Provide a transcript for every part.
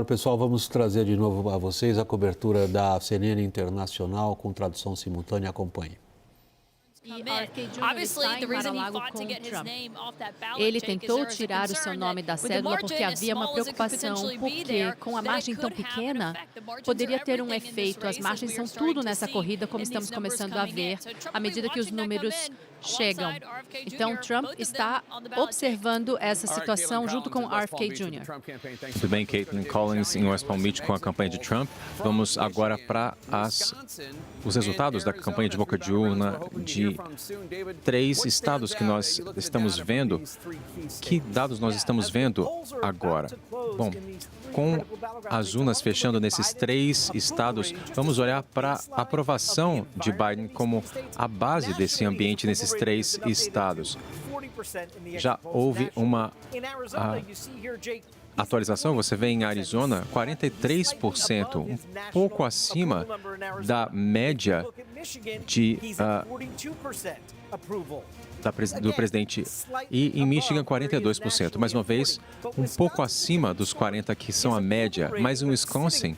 Pessoal, vamos trazer de novo a vocês a cobertura da CNN Internacional com tradução simultânea. Acompanhe. Ele tentou tirar o seu nome da cédula porque havia uma preocupação, porque com a margem tão pequena, poderia ter um efeito. As margens são tudo nessa corrida, como estamos começando a ver, à medida que os números chegam. Então, Trump está observando essa situação junto com RFK Jr. Tudo bem, Caitlin Collins, em West Palm Beach com a campanha de Trump. Vamos agora para os resultados da campanha de boca de urna de 3 estados que nós estamos vendo. Que dados nós estamos vendo agora? Bom, com as urnas fechando nesses 3 estados, vamos olhar para a aprovação de Biden como a base desse ambiente nesses 3 estados. Já houve uma atualização, você vê em Arizona, 43%, um pouco acima da média do presidente, e em Michigan 42%, mais uma vez um pouco acima dos 40% que são a média, mas em Wisconsin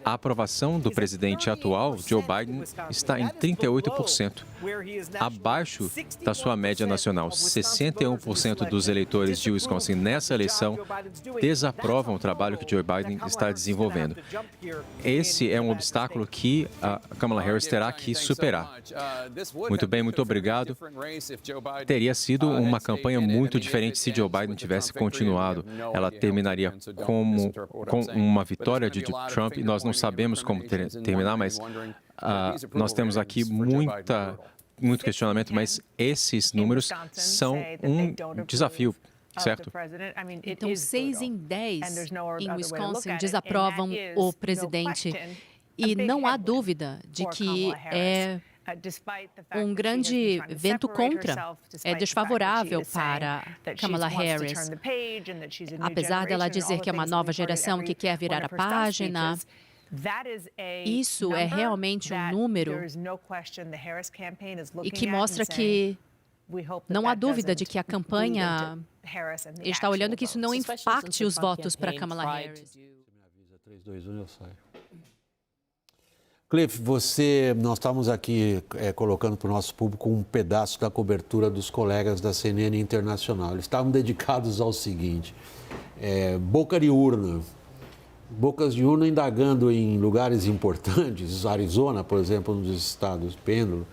a aprovação do presidente atual, Joe Biden, está em 38%, abaixo da sua média nacional. 61% dos eleitores de Wisconsin nessa eleição desaprovam o trabalho que Joe Biden está desenvolvendo. Esse é um obstáculo que a Kamala Harris terá que superar. Muito bem, muito obrigado. Teria sido uma campanha muito diferente se Joe Biden tivesse continuado. Ela terminaria com uma vitória de Trump, e nós não sabemos como terminar, mas nós temos aqui muito questionamento, mas esses números são um desafio, certo? Então, 6 em 10 em Wisconsin desaprovam o presidente, e não há dúvida de que é um grande vento contra, é desfavorável para Kamala Harris. Apesar dela dizer que é uma nova geração que quer virar a página, isso é realmente um número e que mostra que não há dúvida de que a campanha está olhando que isso não impacte os votos para Kamala Harris. 3, 2, 1, eu saio. Cliff, nós estamos aqui colocando para o nosso público um pedaço da cobertura dos colegas da CNN Internacional. Eles estavam dedicados ao seguinte: bocas de urna indagando em lugares importantes, Arizona, por exemplo, um dos estados pêndulo,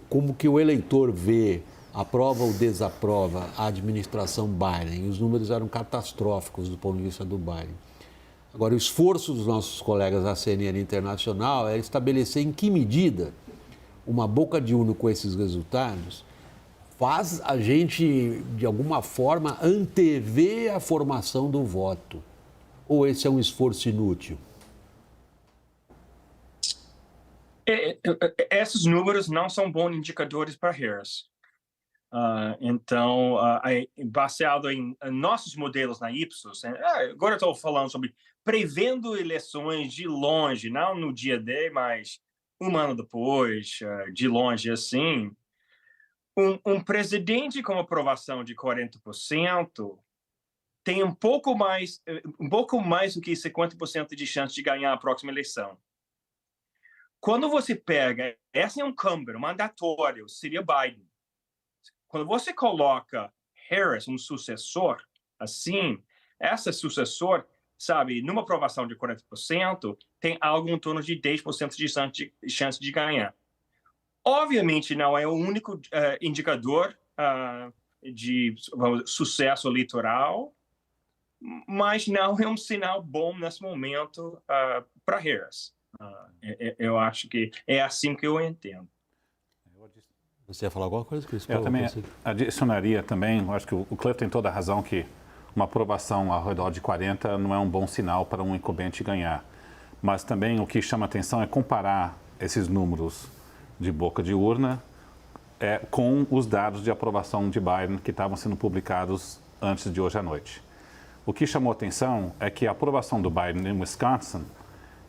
como que o eleitor vê, aprova ou desaprova a administração Biden. E os números eram catastróficos do ponto de vista do Biden. Agora, o esforço dos nossos colegas da CNN Internacional é estabelecer em que medida uma boca de urna com esses resultados faz a gente, de alguma forma, antever a formação do voto. Ou esse é um esforço inútil? Esses números não são bons indicadores para Harris. Então, baseado em nossos modelos na Ipsos, agora estou falando sobre prevendo eleições de longe, não no dia D, mas um ano depois, de longe assim, um presidente com aprovação de 40% tem um pouco mais do que 50% de chance de ganhar a próxima eleição. Quando você pega, esse é um incumbent, mandatório, seria Biden. Quando você coloca Harris, um sucessor, assim, essa sucessor, sabe, numa aprovação de 40%, tem algo em torno de 10% de chance de ganhar. Obviamente, não é o único indicador de sucesso eleitoral, mas não é um sinal bom nesse momento para Harris. Eu acho que é assim que eu entendo. Você ia falar alguma coisa, Cris? Eu também adicionaria também, eu acho que o Cliff tem toda a razão que uma aprovação ao redor de 40 não é um bom sinal para um incumbente ganhar. Mas também o que chama atenção é comparar esses números de boca de urna com os dados de aprovação de Biden que estavam sendo publicados antes de hoje à noite. O que chamou atenção é que a aprovação do Biden em Wisconsin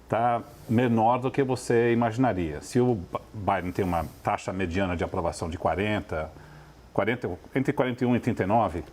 está menor do que você imaginaria. Se o Biden tem uma taxa mediana de aprovação de 40, entre 41 e 39,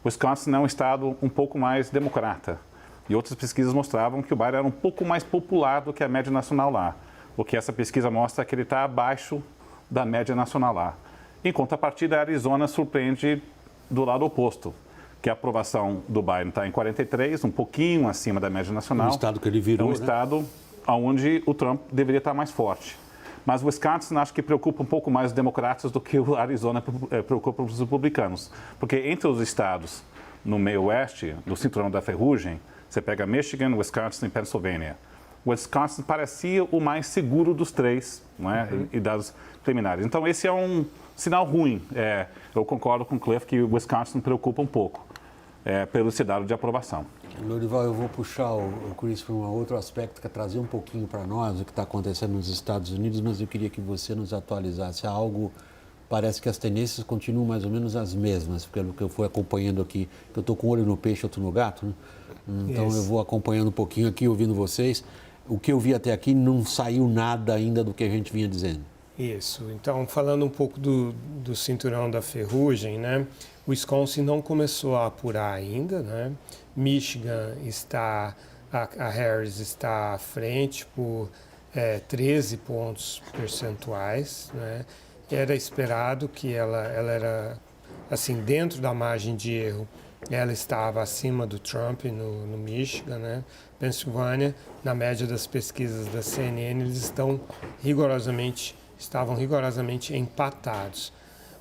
Wisconsin é um estado um pouco mais democrata. E outras pesquisas mostravam que o Biden era um pouco mais popular do que a média nacional lá. O que essa pesquisa mostra é que ele está abaixo da média nacional lá. Em contrapartida, a Arizona surpreende do lado oposto, que a aprovação do Biden está em 43, um pouquinho acima da média nacional. Um estado que ele virou, é um estado onde o Trump deveria estar mais forte. Mas o Wisconsin acho que preocupa um pouco mais os democratas do que o Arizona preocupa os republicanos. Porque entre os estados no meio oeste, do cinturão da ferrugem, você pega Michigan, Wisconsin e Pennsylvania. Wisconsin parecia o mais seguro dos três, não é? E dados preliminares. Então, esse é um sinal ruim. Eu concordo com o Cliff que o Wisconsin preocupa um pouco pelo cenário de aprovação. Lorival, eu vou puxar o Chris para um outro aspecto que é trazer um pouquinho para nós o que está acontecendo nos Estados Unidos, mas eu queria que você nos atualizasse algo. Parece que as tendências continuam mais ou menos as mesmas, pelo que eu fui acompanhando aqui. Eu estou com um olho no peixe, outro no gato, né? Então eu vou acompanhando um pouquinho aqui, ouvindo vocês. O que eu vi até aqui não saiu nada ainda do que a gente vinha dizendo. Isso. Então, falando um pouco do cinturão da ferrugem, né? O Wisconsin não começou a apurar ainda, né? Michigan a Harris está à frente por 13 pontos percentuais, né? Era esperado que ela era, assim, dentro da margem de erro, ela estava acima do Trump no Michigan, né? Pensilvânia, na média das pesquisas da CNN, eles estavam rigorosamente empatados.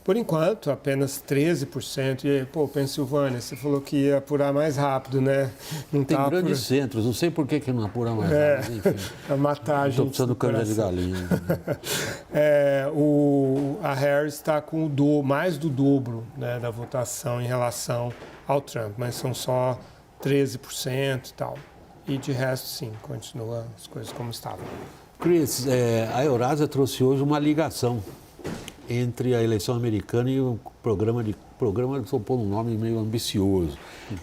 Por enquanto, apenas 13%. E, Pensilvânia, você falou que ia apurar mais rápido, né? Não tem grandes centros, não sei por que não apura mais rápido, mas enfim. A matar a gente. Estou precisando de canja de galinha. A Harris está com mais do dobro, né, da votação em relação ao Trump, mas são só 13% e tal. E de resto, sim, continua as coisas como estavam. Chris, a Eurasia trouxe hoje uma ligação entre a eleição americana e o programa, estou pondo um nome meio ambicioso,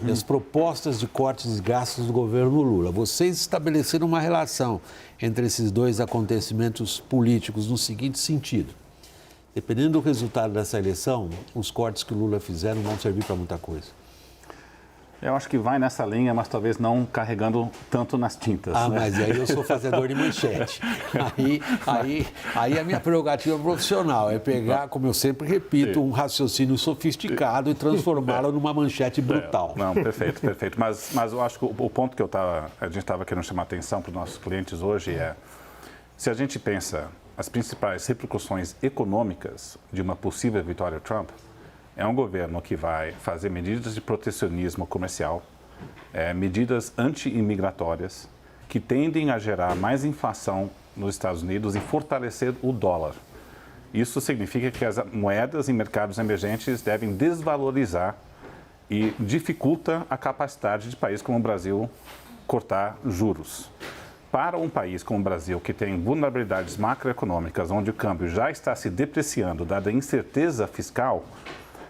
e as propostas de cortes de gastos do governo Lula. Vocês estabeleceram uma relação entre esses dois acontecimentos políticos no seguinte sentido: dependendo do resultado dessa eleição, os cortes que o Lula fizer não vão servir para muita coisa. Eu acho que vai nessa linha, mas talvez não carregando tanto nas tintas. Ah, né? Mas aí eu sou fazedor de manchete. Aí a minha prerrogativa profissional é pegar, como eu sempre repito, um raciocínio sofisticado e transformá-lo numa manchete brutal. Não, perfeito. Mas eu acho que o ponto que a gente estava querendo chamar a atenção para os nossos clientes hoje é, se a gente pensa as principais repercussões econômicas de uma possível vitória Trump, é um governo que vai fazer medidas de protecionismo comercial, medidas anti-imigratórias, que tendem a gerar mais inflação nos Estados Unidos e fortalecer o dólar. Isso significa que as moedas em mercados emergentes devem desvalorizar e dificulta a capacidade de países como o Brasil cortar juros. Para um país como o Brasil, que tem vulnerabilidades macroeconômicas, onde o câmbio já está se depreciando, dada a incerteza fiscal,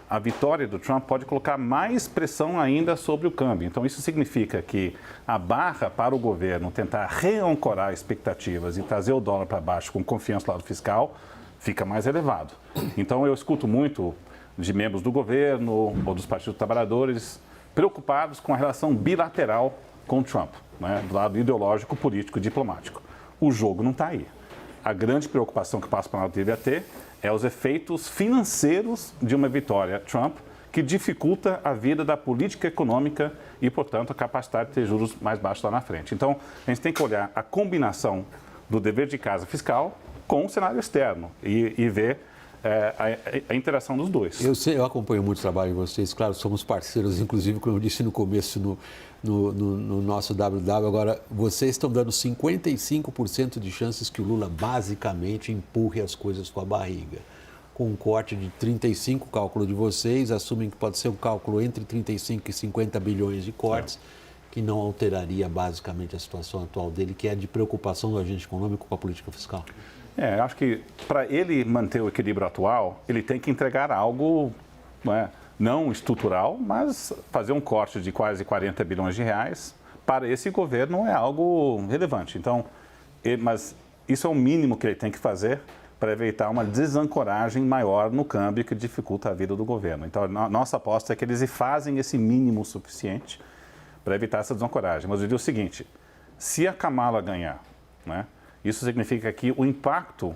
a vitória do Trump pode colocar mais pressão ainda sobre o câmbio. Então, isso significa que a barra para o governo tentar reancorar expectativas e trazer o dólar para baixo com confiança no lado fiscal fica mais elevado. Então, eu escuto muito de membros do governo ou dos partidos trabalhadores preocupados com a relação bilateral com o Trump, né, do lado ideológico, político e diplomático. O jogo não está aí. A grande preocupação que o Palácio Planalto deveria ter é os efeitos financeiros de uma vitória Trump, que dificulta a vida da política econômica e, portanto, a capacidade de ter juros mais baixos lá na frente. Então, a gente tem que olhar a combinação do dever de casa fiscal com o cenário externo e ver a interação dos dois. Eu acompanho muito o trabalho de vocês, claro, somos parceiros, inclusive, como eu disse no começo no nosso WW. Agora, vocês estão dando 55% de chances que o Lula basicamente empurre as coisas com a barriga. Com um corte de 35, cálculo de vocês, assumem que pode ser um cálculo entre 35 e 50 bilhões de cortes, que não alteraria basicamente a situação atual dele, que é de preocupação do agente econômico com a política fiscal. Acho que para ele manter o equilíbrio atual, ele tem que entregar algo, não estrutural, mas fazer um corte de quase 40 bilhões de reais para esse governo é algo relevante. Então, mas isso é o mínimo que ele tem que fazer para evitar uma desancoragem maior no câmbio que dificulta a vida do governo. Então, a nossa aposta é que eles fazem esse mínimo suficiente para evitar essa desancoragem. Mas eu digo o seguinte, se a Kamala ganhar, né, isso significa que o impacto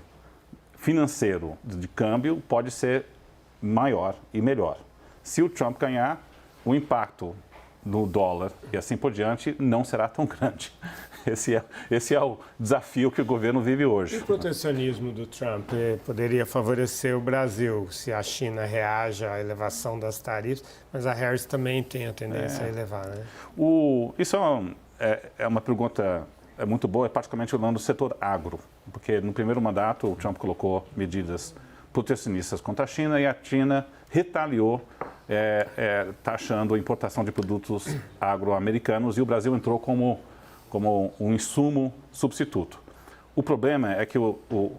financeiro de câmbio pode ser maior e melhor. Se o Trump ganhar, o impacto no dólar e assim por diante não será tão grande. Esse é o desafio que o governo vive hoje. O protecionismo do Trump poderia favorecer o Brasil se a China reage à elevação das tarifas, mas a Harris também tem a tendência a elevar, né? Isso é uma pergunta muito boa, particularmente olhando o setor agro, porque no primeiro mandato o Trump colocou medidas protecionistas contra a China e a China retaliou taxando a importação de produtos agro-americanos e o Brasil entrou como um insumo substituto. O problema é que o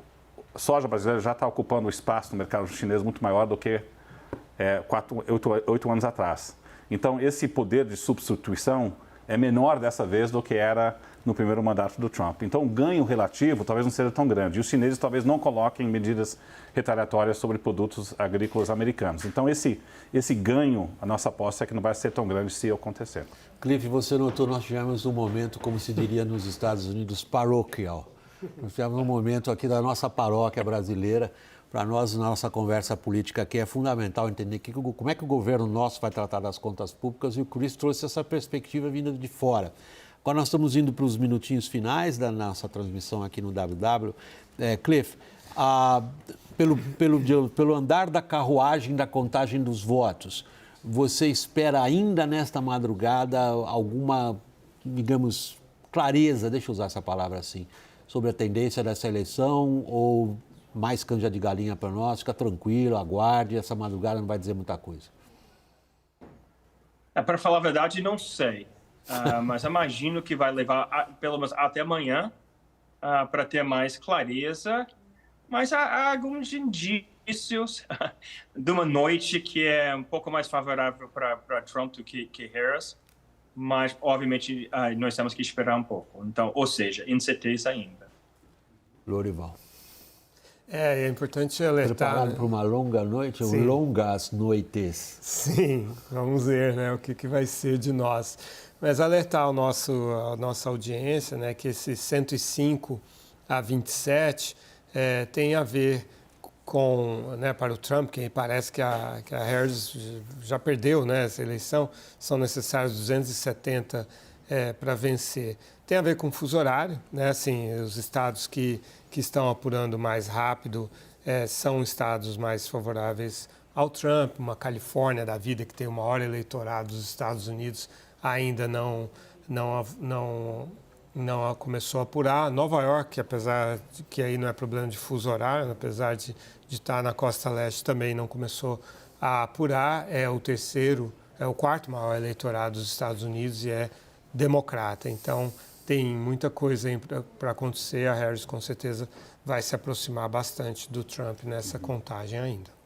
soja brasileiro já está ocupando um espaço no mercado chinês muito maior do que 8 anos atrás. Então, esse poder de substituição é menor dessa vez do que era no primeiro mandato do Trump. Então, o ganho relativo talvez não seja tão grande. E os chineses talvez não coloquem medidas retaliatórias sobre produtos agrícolas americanos. Então, esse ganho, a nossa aposta é que não vai ser tão grande se acontecer. Cliff, você notou, nós tivemos um momento, como se diria nos Estados Unidos, parochial. Nós tivemos um momento aqui da nossa paróquia brasileira. Para nós, na nossa conversa política aqui, é fundamental entender como é que o governo nosso vai tratar das contas públicas, e o Chris trouxe essa perspectiva vinda de fora. Agora nós estamos indo para os minutinhos finais da nossa transmissão aqui no WW. Cliff, pelo andar da carruagem da contagem dos votos, você espera ainda nesta madrugada alguma, digamos, clareza, deixa eu usar essa palavra assim, sobre a tendência dessa eleição, ou mais canja de galinha para nós? Fica tranquilo, aguarde, essa madrugada não vai dizer muita coisa. Para falar a verdade, não sei. Mas imagino que vai levar pelo menos até amanhã para ter mais clareza. Mas há alguns indícios de uma noite que é um pouco mais favorável para Trump do que Harris. Mas, obviamente, nós temos que esperar um pouco. Então, ou seja, incerteza ainda. Lorival. É importante alertar... Preparado para uma longa noite, ou longas noites. Sim, vamos ver, né, o que vai ser de nós. Mas alertar a nossa audiência, né, que esse 105 a 27 tem a ver com, né, para o Trump, que parece que a Harris já perdeu, né, essa eleição, são necessários 270 para vencer. Tem a ver com o fuso horário, né, assim, os estados que estão apurando mais rápido são estados mais favoráveis ao Trump. Uma Califórnia da vida, que tem o maior eleitorado dos Estados Unidos, ainda não começou a apurar. Nova York, apesar de que aí não é problema de fuso horário, apesar de estar na costa leste, também não começou a apurar. É o quarto maior eleitorado dos Estados Unidos e é democrata. Então, tem muita coisa para acontecer. A Harris, com certeza, vai se aproximar bastante do Trump nessa contagem ainda.